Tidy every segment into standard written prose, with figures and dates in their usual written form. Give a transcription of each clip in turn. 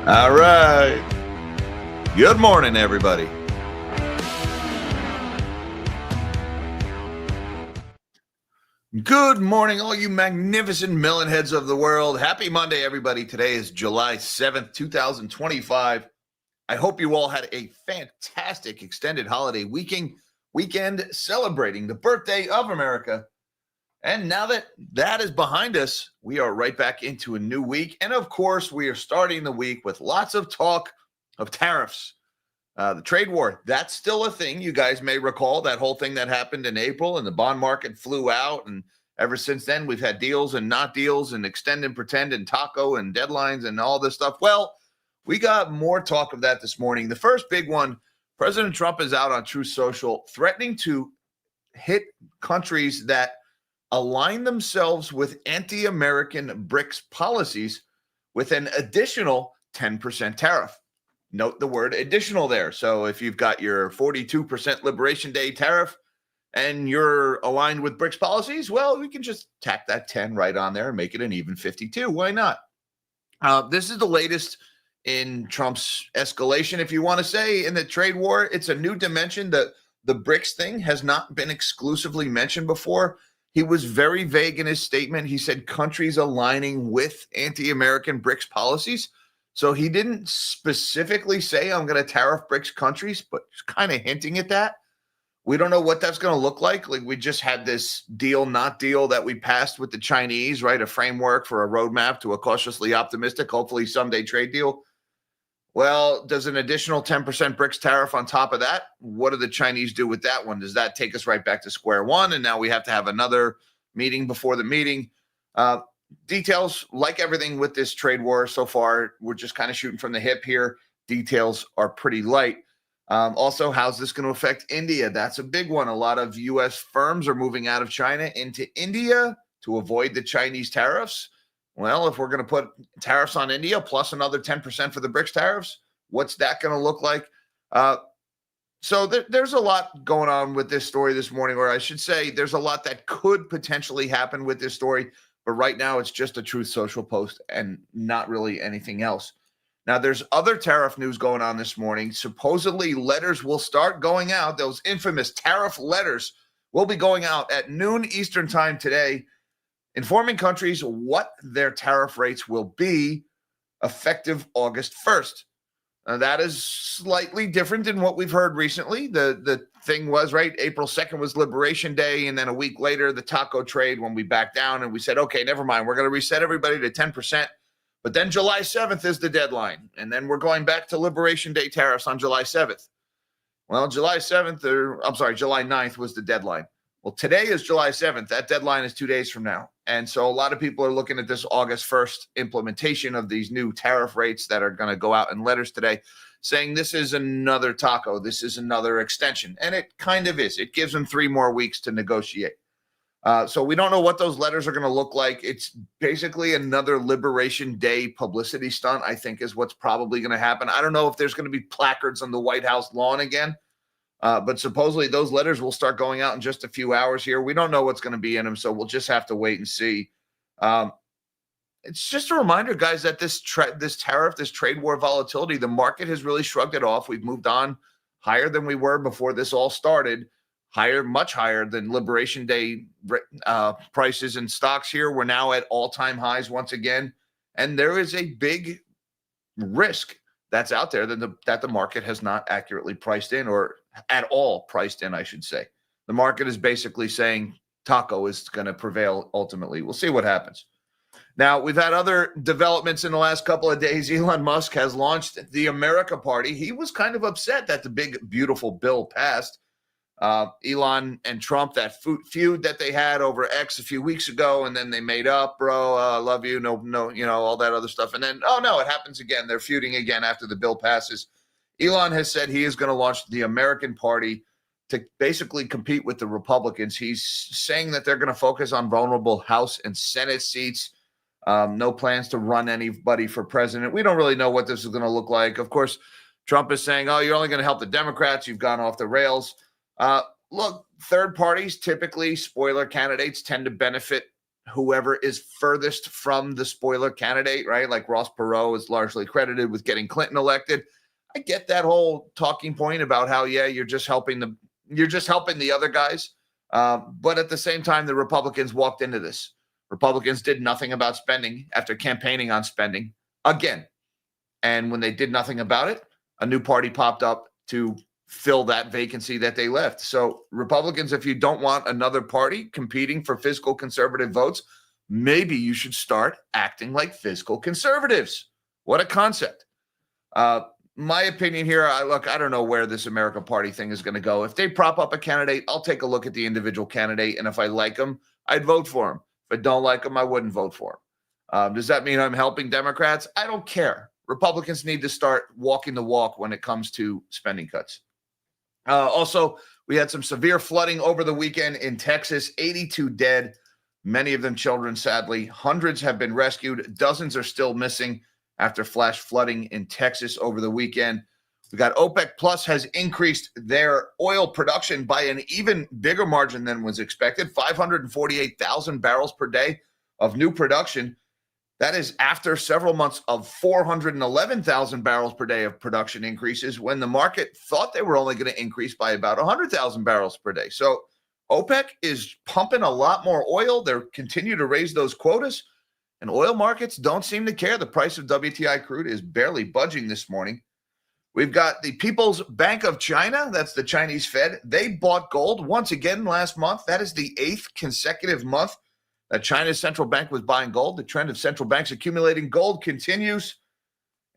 All right. Good morning, everybody. Good morning, all you magnificent melon heads of the world. Happy Monday, everybody. Today is July 7th, 2025. I hope you all had a fantastic extended holiday weekend celebrating the birthday of America. And now that that is behind us, we are right back into a new week. And of course, we are starting the week with lots of talk of tariffs. The trade war, that's still a thing. You guys may recall that whole thing that happened in April and the bond market flew out. And ever since then, we've had deals and not deals and extend and pretend and taco and deadlines and all this stuff. Well, we got more talk of that this morning. The first big one, President Trump is out on Truth Social threatening to hit countries that align themselves with anti-American BRICS policies with an additional 10% tariff. Note the word additional there. So if you've got your 42% Liberation Day tariff and you're aligned with BRICS policies, well, we can just tack that 10 right on there and make it an even 52. Why not? This is the latest in Trump's escalation, if you want to say, in the trade war. It's a new dimension. The BRICS thing has not been exclusively mentioned before. He was very vague in his statement. He said countries aligning with anti-American BRICS policies. So he didn't specifically say, I'm going to tariff BRICS countries, but kind of hinting at that. We don't know what that's going to look like. Like, we just had this deal, not deal that we passed with the Chinese, right? A framework for a roadmap to a cautiously optimistic, hopefully someday trade deal. Well, does an additional 10% BRICS tariff on top of that? What do the Chinese do with that one? Does that take us right back to square one? And now we have to have another meeting before the meeting. Details, like everything with this trade war so far, we're just kind of shooting from the hip here. Details are pretty light. Also, how's this going to affect India? That's a big one. A lot of U.S. firms are moving out of China into India to avoid the Chinese tariffs. Well, if we're going to put tariffs on India plus another 10% for the BRICS tariffs, what's that going to look like? So there's a lot going on with this story this morning, or I should say there's a lot that could potentially happen with this story. But right now, it's just a Truth Social post and not really anything else. Now, there's other tariff news going on this morning. Supposedly, letters will start going out. Those infamous tariff letters will be going out at noon Eastern time today, informing countries what their tariff rates will be effective August 1st. That is slightly different than what we've heard recently. The thing was, right, April 2nd was Liberation Day, and then a week later, the taco trade, when we backed down and we said, okay, never mind, we're going to reset everybody to 10%. But then July 7th is the deadline, and then we're going back to Liberation Day tariffs on July 7th. Well, July 9th was the deadline. Well, today is July 7th. That deadline is 2 days from now. And so a lot of people are looking at this August 1st implementation of these new tariff rates that are going to go out in letters today, saying this is another taco. This is another extension. And it kind of is. It gives them 3 more weeks to negotiate. So we don't know what those letters are going to look like. It's basically another Liberation Day publicity stunt, I think, is what's probably going to happen. I don't know if there's going to be placards on the White House lawn again. But supposedly those letters will start going out in just a few hours here. We don't know what's going to be in them, so we'll just have to wait and see. It's just a reminder, guys, that this tariff, this trade war volatility, the market has really shrugged it off. We've moved on higher than we were before this all started, much higher than Liberation Day prices and stocks here. We're now at all-time highs once again, and there is a big risk that's out there that the market has not accurately priced in, or at all priced in, I should say. The market is basically saying taco is going to prevail ultimately. We'll see what happens. Now, we've had other developments in the last couple of days. Elon Musk has launched the America Party. He was kind of upset that the big, beautiful bill passed. Elon and Trump, that feud that they had over X a few weeks ago, and then they made up, bro, love you, no, all that other stuff. And then, oh, no, it happens again. They're feuding again after the bill passes. Elon has said he is going to launch the American Party to basically compete with the Republicans. He's saying that they're going to focus on vulnerable House and Senate seats. No plans to run anybody for president. We don't really know what this is going to look like. Of course, Trump is saying, oh, you're only going to help the Democrats. You've gone off the rails. Look, third parties, typically spoiler candidates, tend to benefit whoever is furthest from the spoiler candidate, right? Like Ross Perot is largely credited with getting Clinton elected. I get that whole talking point about how, yeah, you're just helping the other guys. But at the same time, the Republicans walked into this. Republicans did nothing about spending after campaigning on spending again. And when they did nothing about it, a new party popped up to fill that vacancy that they left. So Republicans, if you don't want another party competing for fiscal conservative votes, maybe you should start acting like fiscal conservatives. What a concept. My opinion here, I don't know where this America Party thing is going to go. If they prop up a candidate, I'll take a look at the individual candidate. And if I like him, I'd vote for him. If I don't like him, I wouldn't vote for him. Does that mean I'm helping Democrats? I don't care. Republicans need to start walking the walk when it comes to spending cuts. Also, we had some severe flooding over the weekend in Texas, 82 dead, many of them children, sadly. Hundreds have been rescued. Dozens are still missing after flash flooding in Texas over the weekend. We got OPEC Plus has increased their oil production by an even bigger margin than was expected, 548,000 barrels per day of new production. That is after several months of 411,000 barrels per day of production increases when the market thought they were only going to increase by about 100,000 barrels per day. So OPEC is pumping a lot more oil. They're continue to raise those quotas, and oil markets don't seem to care. The price of WTI crude is barely budging this morning. We've got the People's Bank of China. That's the Chinese Fed. They bought gold once again last month. That is the 8th consecutive month that China's central bank was buying gold. The trend of central banks accumulating gold continues.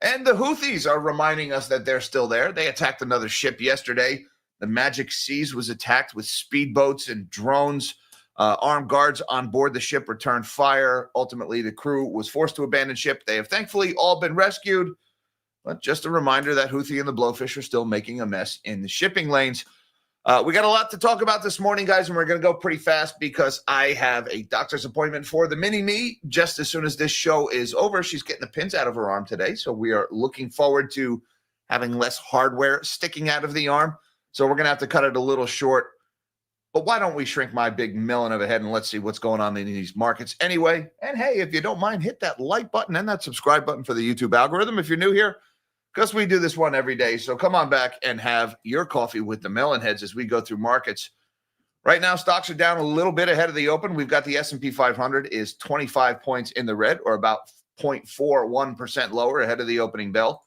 And the Houthis are reminding us that they're still there. They attacked another ship yesterday. The Magic Seas was attacked with speedboats and drones. Armed guards on board the ship returned fire. Ultimately, the crew was forced to abandon ship. They have thankfully all been rescued. But just a reminder that Houthi and the Blowfish are still making a mess in the shipping lanes. We got a lot to talk about this morning, guys, and we're going to go pretty fast because I have a doctor's appointment for the mini-me just as soon as this show is over. She's getting the pins out of her arm today, so we are looking forward to having less hardware sticking out of the arm. So we're going to have to cut it a little short. But why don't we shrink my big melon of a head and let's see what's going on in these markets anyway. And hey, if you don't mind, hit that like button and that subscribe button for the YouTube algorithm if you're new here, because we do this one every day. So come on back and have your coffee with the melon heads as we go through markets. Right now, stocks are down a little bit ahead of the open. We've got the S&P 500 is 25 points in the red, or about 0.41% lower ahead of the opening bell.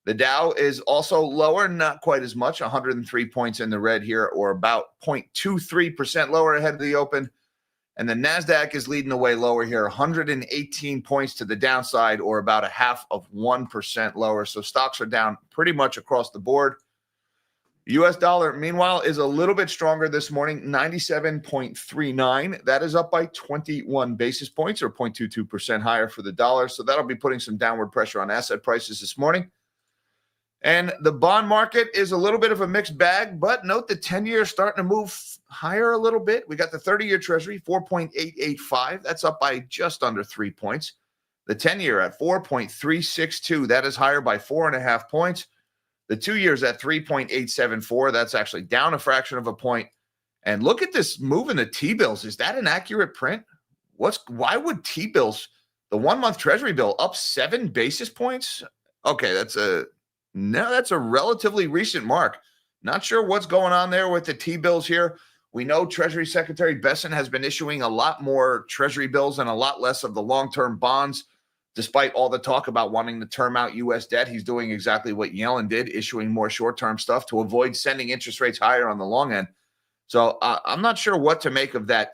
The Dow is also lower, not quite as much, 103 points in the red here, or about 0.23% lower ahead of the open. And the NASDAQ is leading the way lower here, 118 points to the downside, or about 0.5% lower. So stocks are down pretty much across the board. U.S. dollar, meanwhile, is a little bit stronger this morning, 97.39. That is up by 21 basis points, or 0.22% higher for the dollar. So that'll be putting some downward pressure on asset prices this morning. And the bond market is a little bit of a mixed bag, but note the 10-year starting to move higher a little bit. We got the 30-year Treasury, 4.885. That's up by just under 3 points. The 10-year at 4.362. That is higher by 4.5 points. The 2 years at 3.874. That's actually down a fraction of a point. And look at this move in the T-bills. Is that an accurate print? Why would T-bills, the 1-month Treasury bill, up 7 basis points? Okay, that's a relatively recent mark. Not sure what's going on there with the T-bills here. We know Treasury Secretary Bessent has been issuing a lot more Treasury bills and a lot less of the long-term bonds. Despite all the talk about wanting to term out U.S. debt, he's doing exactly what Yellen did, issuing more short-term stuff to avoid sending interest rates higher on the long end. So I'm not sure what to make of that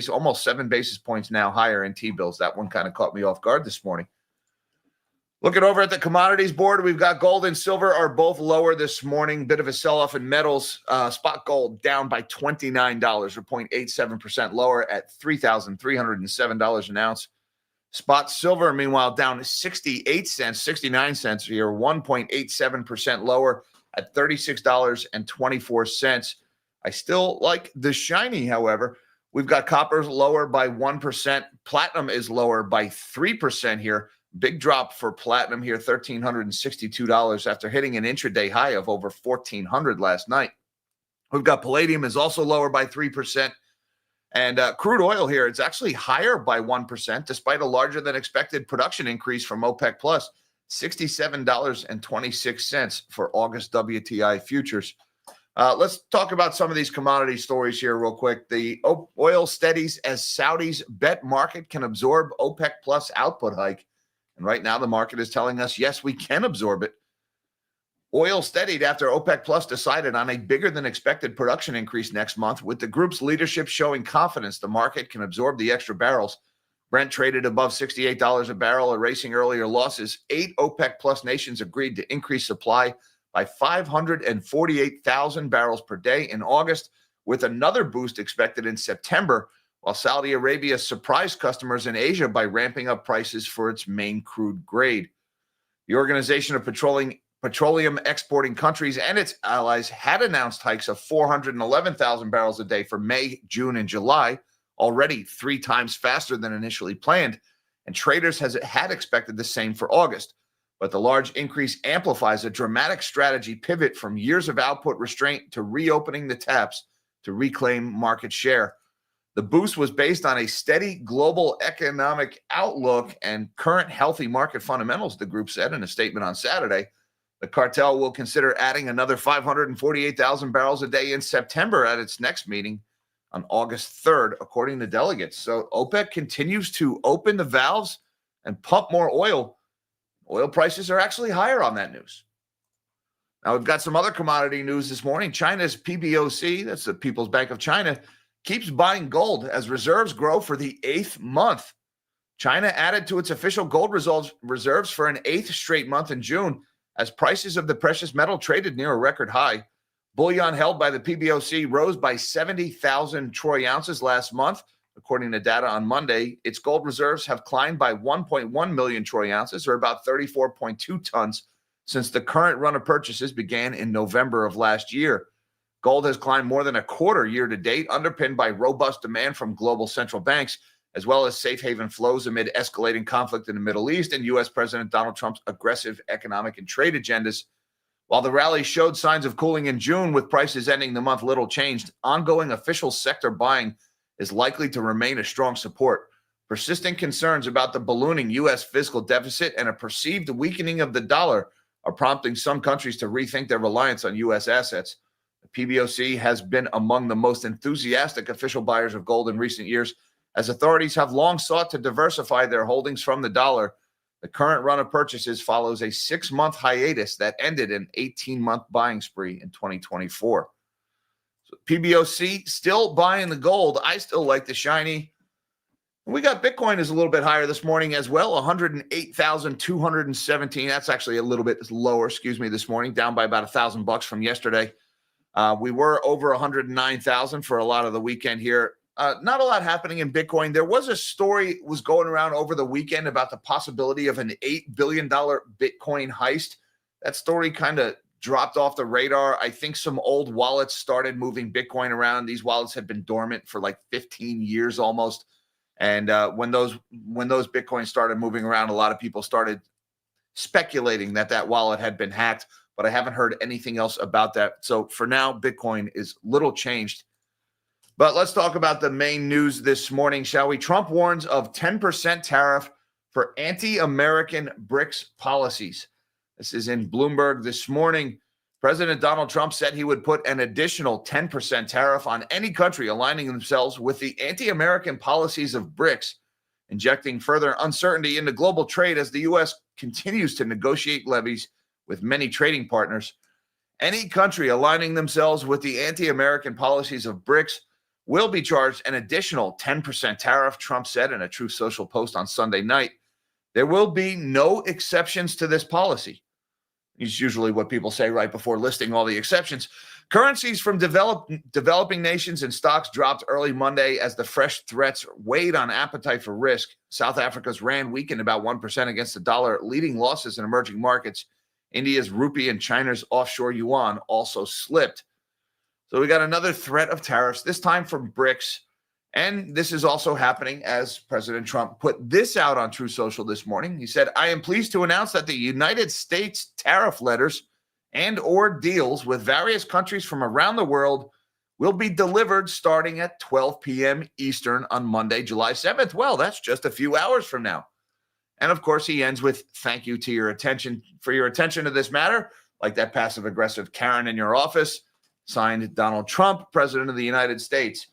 almost 7 basis points now higher in T-bills. That one kind of caught me off guard this morning. Looking over at the commodities board, we've got gold and silver are both lower this morning. Bit of a sell-off in metals. Spot gold down by $29, or 0.87% lower at $3,307 an ounce. Spot silver, meanwhile, down 69 cents here, 1.87% lower at $36.24. I still like the shiny, however. We've got copper lower by 1%. Platinum is lower by 3% here. Big drop for platinum here, $1,362 after hitting an intraday high of over $1,400 last night. We've got palladium is also lower by 3%. And crude oil here, it's actually higher by 1%, despite a larger than expected production increase from OPEC Plus, $67.26 for August WTI futures. Let's talk about some of these commodity stories here real quick. The oil steadies as Saudi's bet market can absorb OPEC Plus output hike. And right now the market is telling us, yes, we can absorb it. Oil steadied after OPEC Plus decided on a bigger than expected production increase next month, with the group's leadership showing confidence the market can absorb the extra barrels. Brent traded above $68 a barrel, erasing earlier losses. 8 OPEC Plus nations agreed to increase supply by 548,000 barrels per day in August, with another boost expected in September, while Saudi Arabia surprised customers in Asia by ramping up prices for its main crude grade. The Organization of Petroleum Exporting Countries and its allies had announced hikes of 411,000 barrels a day for May, June, and July, already 3 times faster than initially planned, and traders had expected the same for August. But the large increase amplifies a dramatic strategy pivot from years of output restraint to reopening the taps to reclaim market share. The boost was based on a steady global economic outlook and current healthy market fundamentals, the group said in a statement on Saturday. The cartel will consider adding another 548,000 barrels a day in September at its next meeting on August 3rd, according to delegates. So OPEC continues to open the valves and pump more oil. Oil prices are actually higher on that news. Now, we've got some other commodity news this morning. China's PBOC, that's the People's Bank of China, keeps buying gold as reserves grow for the 8th month. China added to its official gold reserves for an 8th straight month in June, as prices of the precious metal traded near a record high. Bullion held by the PBOC rose by 70,000 troy ounces last month. According to data on Monday, its gold reserves have climbed by 1.1 million troy ounces, or about 34.2 tons, since the current run of purchases began in November of last year. Gold has climbed more than a quarter year to date, underpinned by robust demand from global central banks, as well as safe haven flows amid escalating conflict in the Middle East and U.S. President Donald Trump's aggressive economic and trade agendas. While the rally showed signs of cooling in June, with prices ending the month little changed, ongoing official sector buying is likely to remain a strong support. Persistent concerns about the ballooning U.S. fiscal deficit and a perceived weakening of the dollar are prompting some countries to rethink their reliance on U.S. assets. The PBOC has been among the most enthusiastic official buyers of gold in recent years, as authorities have long sought to diversify their holdings from the dollar. The current run of purchases follows a 6-month hiatus that ended an 18-month buying spree in 2024. So PBOC still buying the gold. I still like the shiny. We got Bitcoin is a little bit higher this morning as well, 108,217. That's actually a little bit lower, this morning, down by about $1,000 from yesterday. We were over 109,000 for a lot of the weekend here. Not a lot happening in Bitcoin. There was a story was going around over the weekend about the possibility of an $8 billion Bitcoin heist. That story kind of dropped off the radar. I think some old wallets started moving Bitcoin around. These wallets had been dormant for like 15 years almost. And when those Bitcoins started moving around, a lot of people started speculating that wallet had been hacked, but I haven't heard anything else about that. So for now, Bitcoin is little changed. But let's talk about the main news this morning, shall we? Trump warns of 10% tariff for anti-American BRICS policies. This is in Bloomberg this morning. President Donald Trump said he would put an additional 10% tariff on any country aligning themselves with the anti-American policies of BRICS, injecting further uncertainty into global trade as the U.S. continues to negotiate levies with many trading partners. Any country aligning themselves with the anti-American policies of BRICS will be charged an additional 10% tariff, Trump said in a Truth Social post on Sunday night. There will be no exceptions to this policy. It's usually what people say right before listing all the exceptions. Currencies from developing nations and stocks dropped early Monday as the fresh threats weighed on appetite for risk. South Africa's rand weakened about 1% against the dollar, leading losses in emerging markets. India's rupee and China's offshore yuan also slipped. So we got another threat of tariffs, this time from BRICS. And this is also happening as President Trump put this out on Truth Social this morning. He said, I am pleased to announce that the United States tariff letters and or deals with various countries from around the world will be delivered starting at 12 p.m. Eastern on Monday, July 7th. Well, that's just a few hours from now. And of course, he ends with thank you to your attention for your attention to this matter, like that passive aggressive Karen in your office. Signed, Donald Trump, President of the United States.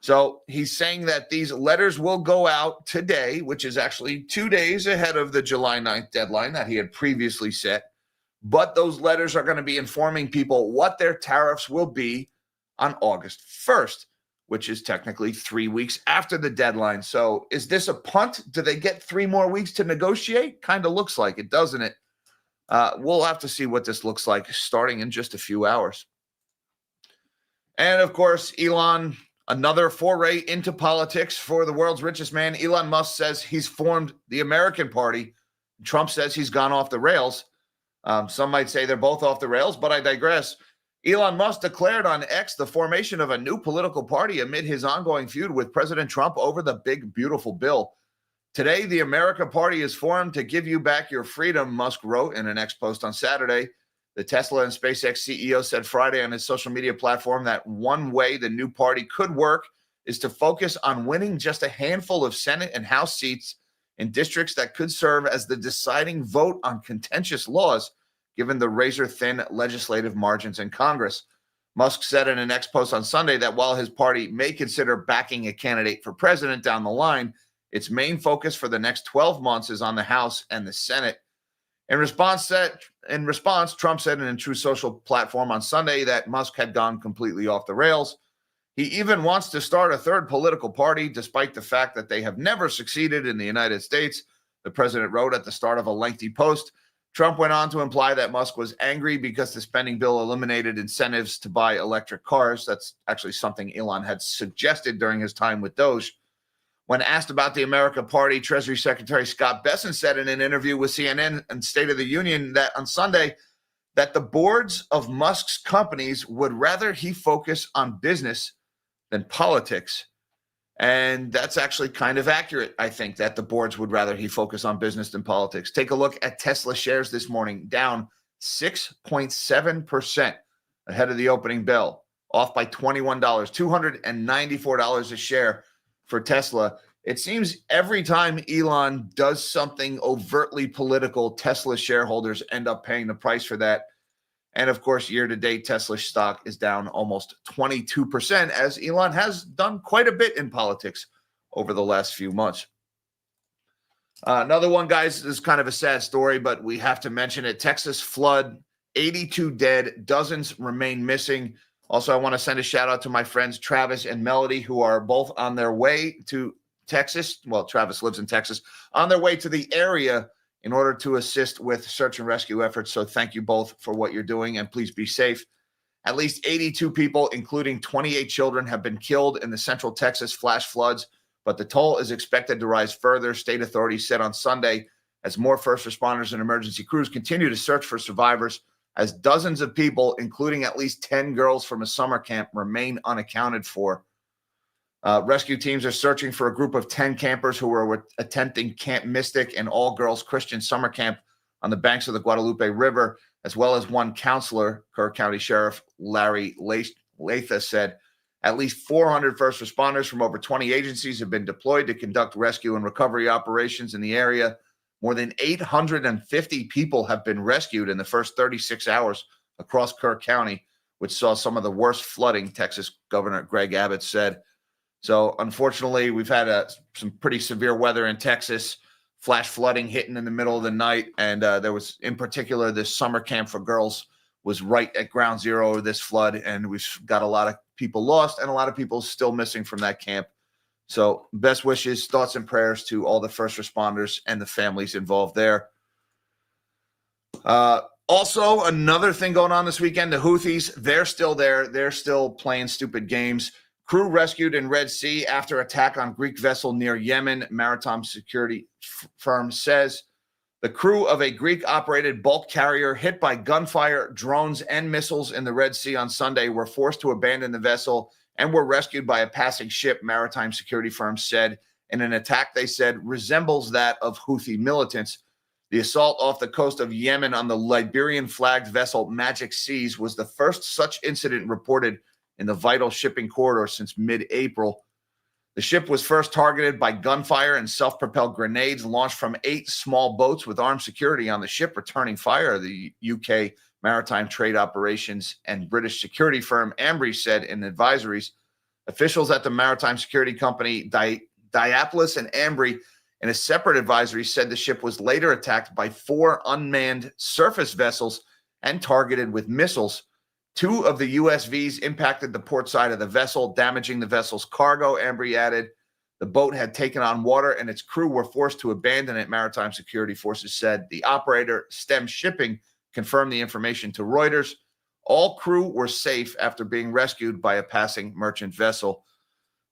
So he's saying that these letters will go out today, which is actually 2 days ahead of the July 9th deadline that he had previously set. But those letters are going to be informing people what their tariffs will be on August 1st, which is technically 3 weeks after the deadline. So is this a punt? Do they get 3 more weeks to negotiate? Kind of looks like it, doesn't it? We'll have to see what this looks like starting in just a few hours. And of course, Elon, another foray into politics for the world's richest man. Elon Musk says he's formed the American Party. Trump says he's gone off the rails. Some might say they're both off the rails, but I digress. Elon Musk declared on X the formation of a new political party amid his ongoing feud with President Trump over the big, beautiful bill. Today, the America Party is formed to give you back your freedom, Musk wrote in an X post on Saturday. The Tesla and SpaceX CEO said Friday on his social media platform that one way the new party could work is to focus on winning just a handful of Senate and House seats in districts that could serve as the deciding vote on contentious laws, given the razor-thin legislative margins in Congress. Musk said in an X post on Sunday that while his party may consider backing a candidate for president down the line, its main focus for the next 12 months is on the House and the Senate. In response, Trump said in a True Social platform on Sunday that Musk had gone completely off the rails. He even wants to start a third political party, despite the fact that they have never succeeded in the United States, the president wrote at the start of a lengthy post. Trump went on to imply that Musk was angry because the spending bill eliminated incentives to buy electric cars. That's actually something Elon had suggested during his time with Doge. When asked about the America Party, Treasury Secretary Scott Bessent said in an interview with CNN and State of the Union that on Sunday that the boards of Musk's companies would rather he focus on business than politics. And that's actually kind of accurate, I think, that the boards would rather he focus on business than politics. Take a look at Tesla shares this morning, down 6.7% ahead of the opening bell, off by $21, $294 a share for Tesla. It seems every time Elon does something overtly political, Tesla shareholders end up paying the price for that. And of course, year to date, Tesla stock is down almost 22%, as Elon has done quite a bit in politics over the last few months. Another one, guys, this is kind of a sad story, but we have to mention it. Texas flood, 82 dead, dozens remain missing. Also, I want to send a shout out to my friends Travis and Melody, who are both on their way to Texas. Well, Travis lives in Texas, on their way to the area in order to assist with search and rescue efforts. So thank you both for what you're doing, and please be safe. At least 82 people, including 28 children, have been killed in the Central Texas flash floods, but the toll is expected to rise further, state authorities said on Sunday, as more first responders and emergency crews continue to search for survivors, as dozens of people, including at least 10 girls from a summer camp, remain unaccounted for. Rescue teams are searching for a group of 10 campers who were attempting Camp Mystic, an all-girls Christian summer camp on the banks of the Guadalupe River, as well as one counselor. Kerr County Sheriff Larry Latha said at least 400 first responders from over 20 agencies have been deployed to conduct rescue and recovery operations in the area. More than 850 people have been rescued in the first 36 hours across Kerr County, which saw some of the worst flooding, Texas Governor Greg Abbott said. So, unfortunately, we've had some pretty severe weather in Texas, flash flooding hitting in the middle of the night. And there was, in particular, this summer camp for girls was right at ground zero of this flood. And we've got a lot of people lost and a lot of people still missing from that camp. So, best wishes, thoughts, and prayers to all the first responders and the families involved there. Also, another thing going on this weekend, the Houthis, they're still there. They're still playing stupid games. Crew rescued in Red Sea after attack on Greek vessel near Yemen, maritime security firm says. The crew of a Greek-operated bulk carrier hit by gunfire, drones, and missiles in the Red Sea on Sunday were forced to abandon the vessel and were rescued by a passing ship, maritime security firm said, in an attack they said resembles that of Houthi militants. The assault off the coast of Yemen on the Liberian-flagged vessel Magic Seas was the first such incident reported in the vital shipping corridor since mid-April. The ship was first targeted by gunfire and self-propelled grenades launched from 8 small boats with armed security on the ship returning fire, the UK Maritime Trade Operations and British security firm Ambry said in advisories. Officials at the maritime security company Diapolis and Ambry in a separate advisory said the ship was later attacked by 4 unmanned surface vessels and targeted with missiles. 2 of the USVs impacted the port side of the vessel, damaging the vessel's cargo, Ambry added. The boat had taken on water and its crew were forced to abandon it, maritime security forces said. The operator, STEM Shipping, confirmed the information to Reuters. All crew were safe after being rescued by a passing merchant vessel.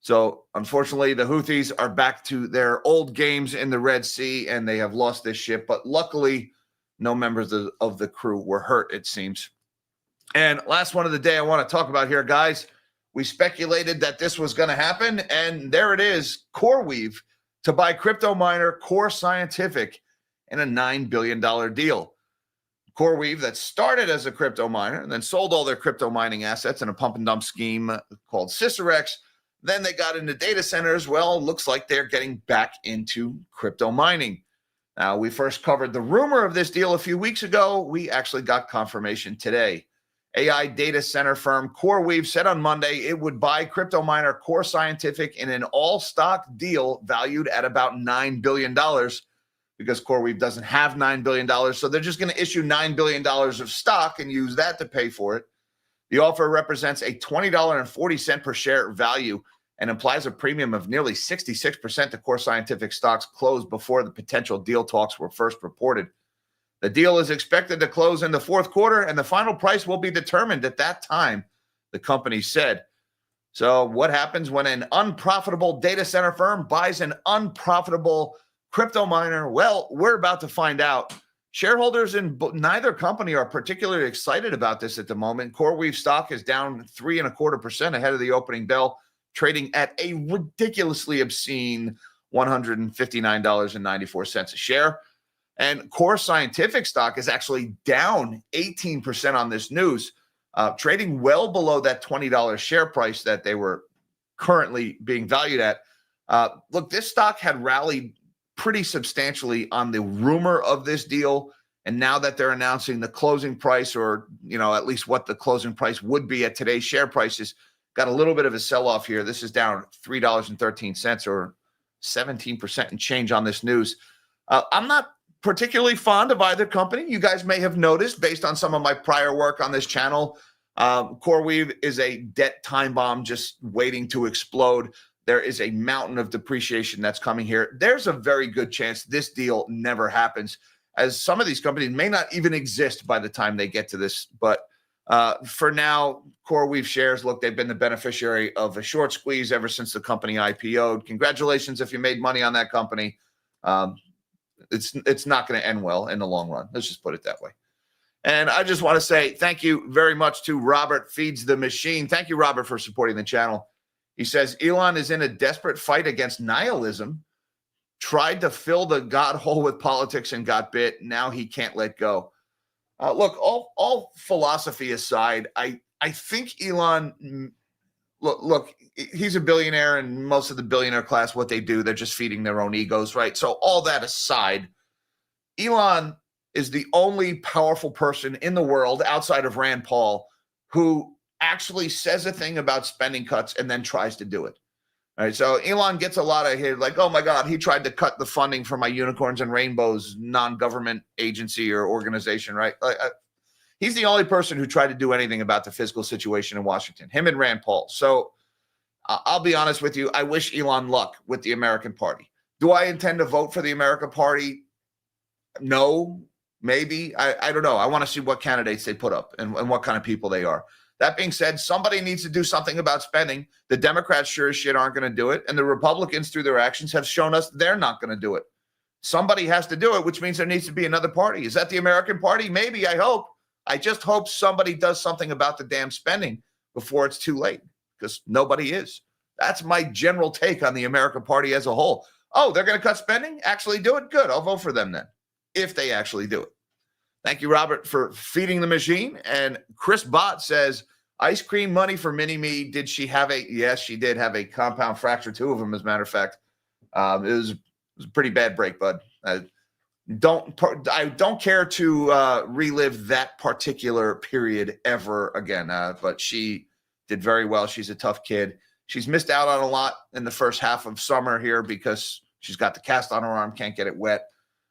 So, unfortunately, the Houthis are back to their old games in the Red Sea, and they have lost this ship. But luckily, no members of the crew were hurt, it seems. And last one of the day I want to talk about here, guys. We speculated that this was going to happen, and there it is. Coreweave to buy crypto miner Core Scientific in a $9 billion deal. Coreweave, that started as a crypto miner and then sold all their crypto mining assets in a pump and dump scheme called Cicerex. Then they got into data centers. Well, looks like they're getting back into crypto mining. Now, we first covered the rumor of this deal a few weeks ago. We actually got confirmation today. AI data center firm Coreweave said on Monday it would buy crypto miner Core Scientific in an all-stock deal valued at about $9 billion because Coreweave doesn't have $9 billion. So they're just going to issue $9 billion of stock and use that to pay for it. The offer represents a $20.40 per share value and implies a premium of nearly 66% to Core Scientific stock's close before the potential deal talks were first reported. The deal is expected to close in the fourth quarter, and the final price will be determined at that time, the company said. So what happens when an unprofitable data center firm buys an unprofitable crypto miner? Well, we're about to find out. Shareholders in neither company are particularly excited about this at the moment. Coreweave stock is down 3.25% ahead of the opening bell, trading at a ridiculously obscene $159.94 a share. And Core Scientific stock is actually down 18% on this news, trading well below that $20 share price that they were currently being valued at. Look, this stock had rallied pretty substantially on the rumor of this deal. And now that they're announcing the closing price, or, at least what the closing price would be at today's share prices, got a little bit of a sell-off here. This is down $3.13 or 17% and change on this news. I'm not particularly fond of either company. You guys may have noticed based on some of my prior work on this channel. Coreweave is a debt time bomb just waiting to explode. There is a mountain of depreciation that's coming here. There's a very good chance this deal never happens, as some of these companies may not even exist by the time they get to this. But for now, Coreweave shares, look, they've been the beneficiary of a short squeeze ever since the company IPO'd. Congratulations if you made money on that company. It's not going to end well in the long run. Let's just put it that way. And I just want to say thank you very much to Robert Feeds the Machine. Thank you, Robert, for supporting the channel. He says, Elon is in a desperate fight against nihilism, tried to fill the God hole with politics and got bit. Now he can't let go. Look, all philosophy aside, I think Elon, look, he's a billionaire, and most of the billionaire class, what they do, they're just feeding their own egos, right? So all that aside, Elon is the only powerful person in the world outside of Rand Paul who actually says a thing about spending cuts and then tries to do it. All right, so Elon gets a lot of hate, like, oh my God, he tried to cut the funding for my Unicorns and Rainbows non-government agency or organization, right? He's the only person who tried to do anything about the fiscal situation in Washington, him and Rand Paul. So I'll be honest with you, I wish Elon luck with the American Party. Do I intend to vote for the American Party? No, maybe. I don't know. I want to see what candidates they put up and what kind of people they are. That being said, somebody needs to do something about spending. The Democrats sure as shit aren't going to do it. And the Republicans, through their actions, have shown us they're not going to do it. Somebody has to do it, which means there needs to be another party. Is that the American Party? Maybe, I hope. I just hope somebody does something about the damn spending before it's too late, because nobody is. That's my general take on the American Party as a whole. Oh, they're going to cut spending? Actually do it? Good. I'll vote for them then, if they actually do it. Thank you, Robert, for feeding the machine. And Chris Bott says, Ice cream money for Mini-Me. Did she have a? Yes, she did have a compound fracture, 2 of them, as a matter of fact. It was a pretty bad break, bud. I don't care to relive that particular period ever again. But she did very well. She's a tough kid. She's missed out on a lot in the first half of summer here because she's got the cast on her arm, can't get it wet.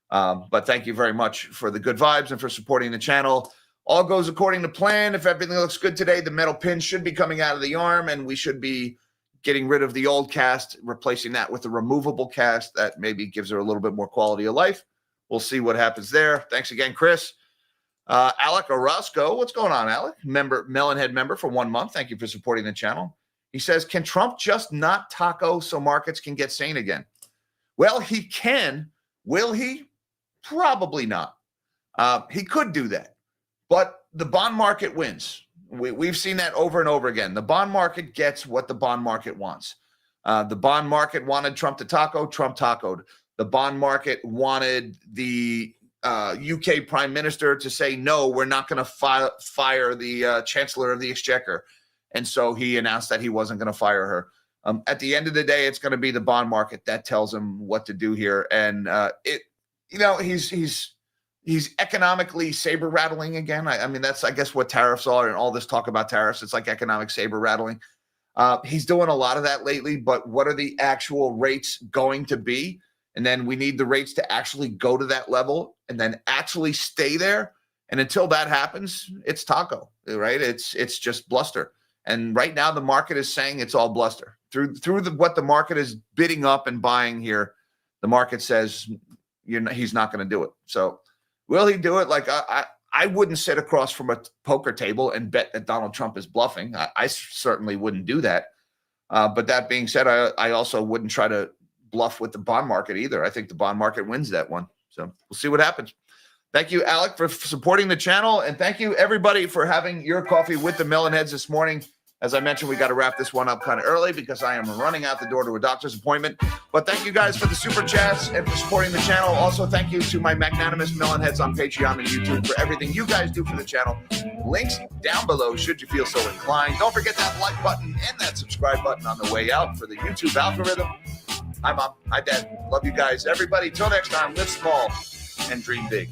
But thank you very much for the good vibes and for supporting the channel. All goes according to plan. If everything looks good today, the metal pin should be coming out of the arm, and we should be getting rid of the old cast, replacing that with a removable cast that maybe gives her a little bit more quality of life. We'll see what happens there. Thanks again, Chris. Alec Orozco, what's going on, Alec? Melonhead member for 1 month. Thank you for supporting the channel. He says, can Trump just not taco so markets can get sane again? Well, he can. Will he? Probably not. He could do that. But the bond market wins. We've seen that over and over again. The bond market gets what the bond market wants. The bond market wanted Trump to taco. Trump tacoed. The bond market wanted the UK prime minister to say, no, we're not going to fire the chancellor of the exchequer. And so he announced that he wasn't going to fire her. At the end of the day, it's going to be the bond market that tells him what to do here. And he's economically saber rattling again. I mean, that's, I guess, what tariffs are, and all this talk about tariffs. It's like economic saber rattling. He's doing a lot of that lately, but what are the actual rates going to be? And then we need the rates to actually go to that level and then actually stay there. And until that happens, it's taco, right? It's just bluster. And right now the market is saying it's all bluster. Through what the market is bidding up and buying here, the market says he's not going to do it. So will he do it? Like I wouldn't sit across from a poker table and bet that Donald Trump is bluffing. I certainly wouldn't do that. But that being said, I also wouldn't try to bluff with the bond market either. I think the bond market wins that one. So we'll see what happens. Thank you, Alec, for supporting the channel. And thank you, everybody, for having your coffee with the Melonheads this morning. As I mentioned, we got to wrap this one up kind of early because I am running out the door to a doctor's appointment. But thank you guys for the super chats and for supporting the channel. Also, thank you to my magnanimous Melonheads on Patreon and YouTube for everything you guys do for the channel. Links down below should you feel so inclined. Don't forget that like button and that subscribe button on the way out for the YouTube algorithm. Hi, Mom. Hi, Dad. Love you guys. Everybody, till next time, live small and dream big.